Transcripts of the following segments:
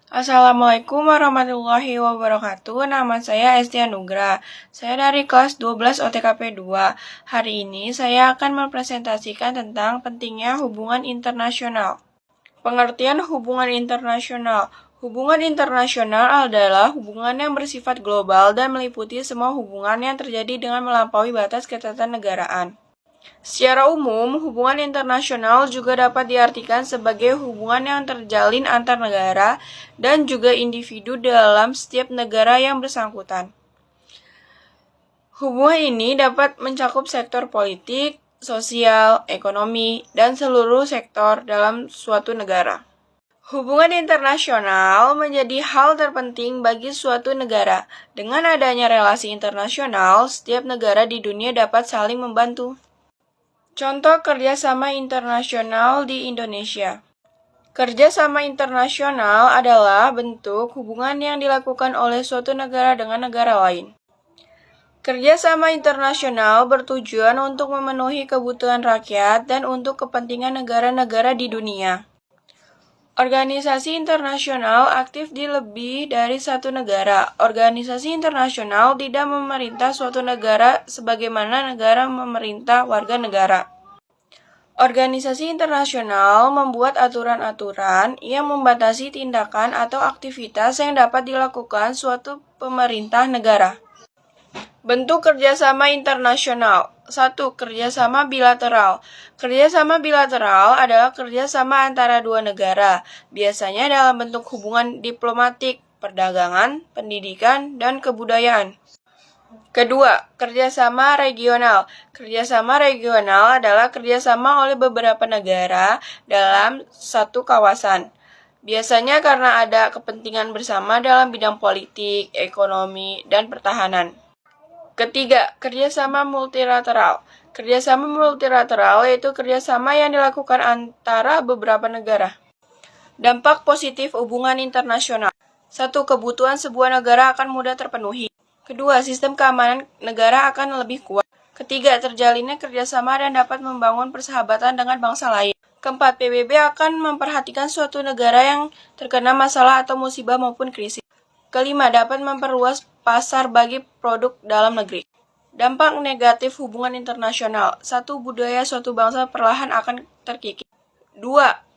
Assalamualaikum warahmatullahi wabarakatuh. Nama saya Esti Anugrah. Saya dari kelas 12 OTKP 2. Hari ini saya akan mempresentasikan tentang pentingnya hubungan internasional. Pengertian hubungan internasional. Hubungan internasional adalah hubungan yang bersifat global dan meliputi semua hubungan yang terjadi dengan melampaui batas ketatanegaraan. Secara umum, hubungan internasional juga dapat diartikan sebagai hubungan yang terjalin antar negara dan juga individu dalam setiap negara yang bersangkutan. Hubungan ini dapat mencakup sektor politik, sosial, ekonomi, dan seluruh sektor dalam suatu negara. Hubungan internasional menjadi hal terpenting bagi suatu negara. Dengan adanya relasi internasional, setiap negara di dunia dapat saling membantu. Contoh kerjasama internasional di Indonesia. Kerjasama internasional adalah bentuk hubungan yang dilakukan oleh suatu negara dengan negara lain. Kerjasama internasional bertujuan untuk memenuhi kebutuhan rakyat dan untuk kepentingan negara-negara di dunia. Organisasi internasional aktif di lebih dari satu negara. Organisasi internasional tidak memerintah suatu negara sebagaimana negara memerintah warga negara. Organisasi internasional membuat aturan-aturan yang membatasi tindakan atau aktivitas yang dapat dilakukan suatu pemerintah negara. Bentuk kerjasama internasional. 1. Kerjasama bilateral. Kerjasama bilateral adalah kerjasama antara dua negara, biasanya dalam bentuk hubungan diplomatik, perdagangan, pendidikan, dan kebudayaan. Kedua, kerjasama regional. Kerjasama regional adalah kerjasama oleh beberapa negara dalam satu kawasan. Biasanya karena ada kepentingan bersama dalam bidang politik, ekonomi, dan pertahanan. Ketiga, kerjasama multilateral. Kerjasama multilateral yaitu kerjasama yang dilakukan antara beberapa negara. Dampak positif hubungan internasional. 1. Kebutuhan sebuah negara akan mudah terpenuhi. Kedua, sistem keamanan negara akan lebih kuat. Ketiga, terjalinnya kerjasama dan dapat membangun persahabatan dengan bangsa lain. Keempat, PBB akan memperhatikan suatu negara yang terkena masalah atau musibah maupun krisis. Kelima, dapat memperluas pasar bagi produk dalam negeri. Dampak negatif hubungan internasional. 1. Budaya suatu bangsa perlahan akan terkikis. 2.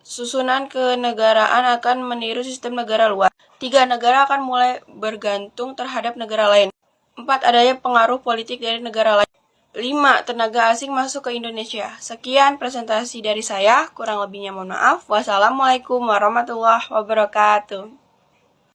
Susunan kenegaraan akan meniru sistem negara luar. 3. Negara akan mulai bergantung terhadap negara lain. 4. Adanya pengaruh politik dari negara lain. 5. Tenaga asing masuk ke Indonesia. Sekian presentasi dari saya, kurang lebihnya mohon maaf. Wassalamualaikum warahmatullahi wabarakatuh.